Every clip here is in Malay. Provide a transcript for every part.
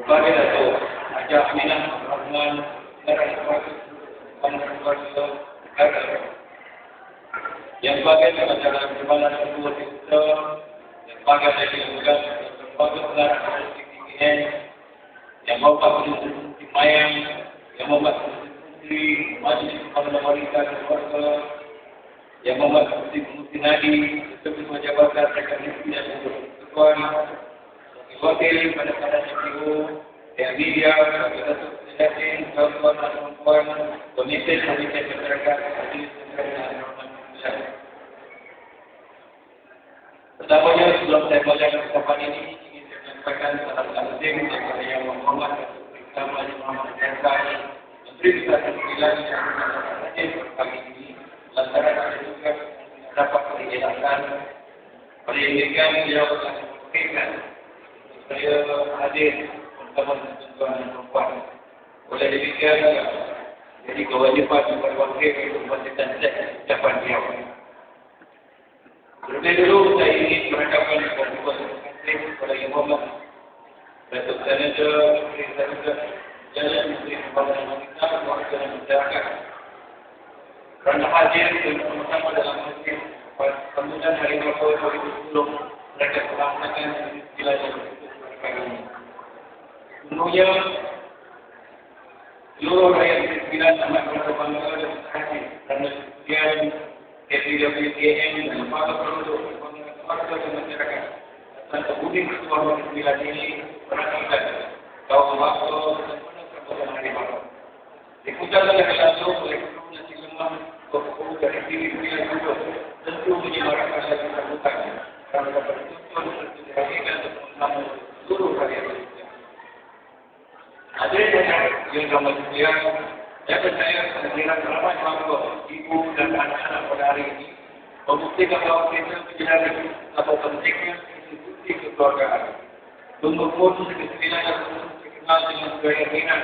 berbagai atau ajak minat Rahman dari keluarga yang bagian adalah jemaah sebuah kita yang bagian dari juga berbagai pelajaran KPN yang membuat di mayang yang membuat di majlis kepala wanita dan keluarga yang membuat fungsi nadi sebagai jabatan sekretaris dan ketua wakil pada CPO dan media pada sosialisasi kawan dan kawan komite masyarakat pertamanya sebelum saya mulakan kesempatan ini ingin saya sampaikan salam penting kepada Yang Muhammad Bersama Muhammad Hasan Menteri Besar Sembilan yang hadir kali ini lantaran ada juga dapat dijelaskan pendidikan beliau telah memberikan saya hadir bersama tuan dan perempuan. Oleh demikian, jadi kewajiban sebagai wakil untuk memastikan ucapan beliau. Terlebih dulu saya ingin mengucapkan kepada kepada Yang Muhammad Datuk Senator Menteri Senator Jalan Menteri Pembangunan Wanita Mewakili Masyarakat kerana hadir bersama dalam masjid sambutan Hari Raya 2010 mereka melaksanakan wilayah ini. Sebenarnya seluruh rakyat Sembilan amat berbangga dan berhasil kerana kemudian KPWTN dan para penduduk keluarga dan masyarakat dan kebudin ketua Sembilan ini merasakan kaum bangsa dan penuh hari baru. Dikutip oleh langsung oleh Ketua Nasi Lemak Ketua dari diri Sembilan juga tentu menyemarakan lagi sambutannya kerana dapat dituntun serta dihadirkan untuk mengamal seluruh rakyat Sembilan. Ada yang ramai sekalian, saya percaya kehadiran ramai bangsa, ibu dan anak-anak pada hari ini membuktikan bahawa kita menjadi atau pentingnya institusi kekeluargaan. Untuk fokus Sembilan yang dikenal dengan gaya minat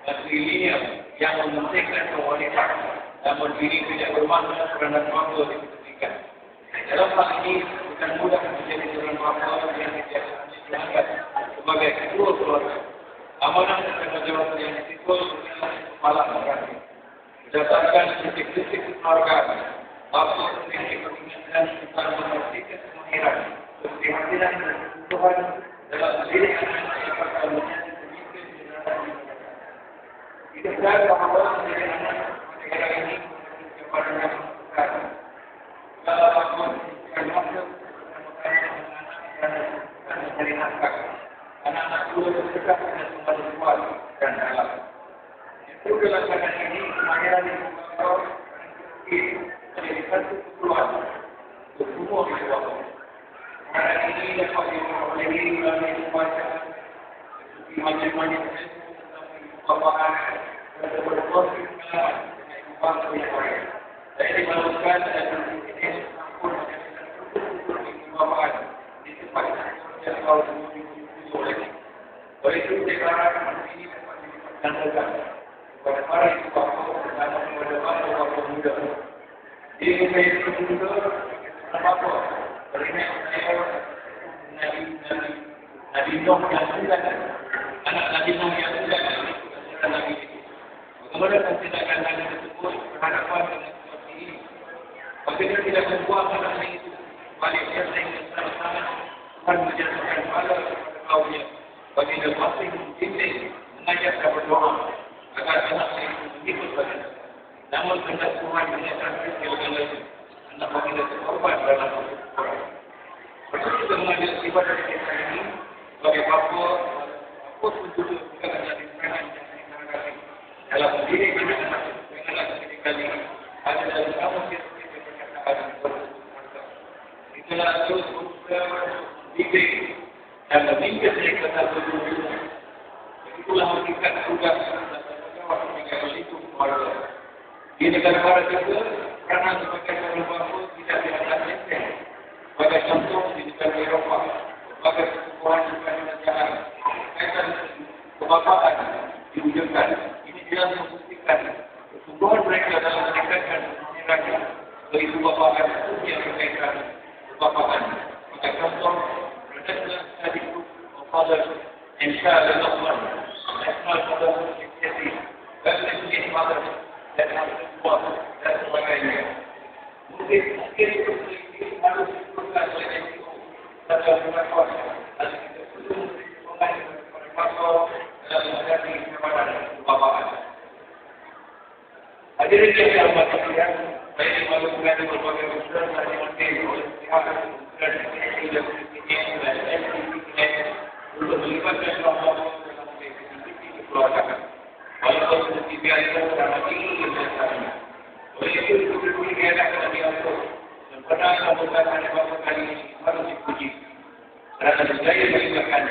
dan linear yang mementingkan wanita namun ini tidak bermakna kerana bangsa dipentingkan. Dalam hal ini bukan mudah menjadi seorang bangsa yang dianggap sebagai ketua keluarga. Amanah dan tanggungjawab yang dipikul adalah kepala negara. Berdasarkan prinsip-prinsip kekeluargaan, bangsa memiliki keinginan untuk memastikan kemahiran, kehadiran dan kebutuhan dalam mendidik anak-anak yang akan menjadi pemimpin generasi muda. Tidak ada bahawa menjadi anak negara ini kepada yang berkata. Dalam waktu yang masuk dan mencari nafkah. Anak-anak dulu berdekat dengan kembali kuat dan dalam. Itu dalam keadaan ini, kemahiran yang membawa menjadi satu keperluan untuk semua keluarga. Kemahiran ini dapat diperoleh melalui pembacaan seperti majlis-majlis tentang kebapaan dan berproses pengalaman dengan bangsa yang lain. Saya dimalukan dan berpikir ampun menjadi kebapaan di tempat yang tahun 2020. Oleh itu, deklarasi ini dapat dipertanggungjawabkan kepada para ibu bapa dan kepada para bapa muda. Di Indonesia itu juga bapa beringat saya Nabi Nuh yang sudah anak Nabi Nuh yang sudah dan Nabi itu. Bagaimana tindakan Nabi tersebut berhadapan dengan seperti ini? Bagaimana tidak membuang anak itu? Balik dia sehingga sama-sama Tuhan menjatuhkan pahala kepada kaumnya. Baginda masih membimbing mengajak dan berdoa agar anak itu mengikut baginda. Namun kehendak Tuhan menyatakan segala-galanya anak baginda berkorban dalam Al-Quran. Perlu juga mengambil ibadah kita ini sebagai bapa pun untuk juga menjadi peranan yang dihargai dalam mendidik anak-anak dengan pendidikan ini ada dalam kamus kita perkataan berkata. Itulah terus didik dan memimpin mereka satu dunia. Itulah hakikat tugas dan tanggungjawab sebagai pelindung keluarga. Di negara barat juga, peranan sebagai seorang bangsa tidak dianggap. Sebagai contoh di negara Eropah, sebagai sebuah negara kerajaan, kaitan kebapaan diwujudkan. Ini jelas membuktikan pertumbuhan mereka dalam meningkatkan masyarakat dari kebapaan yang berkaitan kebapaan. Sebagai contoh, Father and kita letakkan nasional pada institusi dan institusi mata dan buat dan sebagainya. Mungkin itu harus dilakukan oleh NGO dan kawan-kawan. Ada kita perlu mengenai faktor dalam menghadapi keadaan kebawaan. Hadirin yang dirahmati sekalian, saya mahu mengenai berbagai usaha yang dilakukan oleh pihak dan institusi dan untuk melibatkan kelompok dalam aktiviti kekeluargaan. Walaupun seperti biasa dalam ini biasanya. Oleh itu, diberi diadakan dan diatur. Dan pernah melakukan beberapa kali ini harus dipuji. Kerana saya melibatkan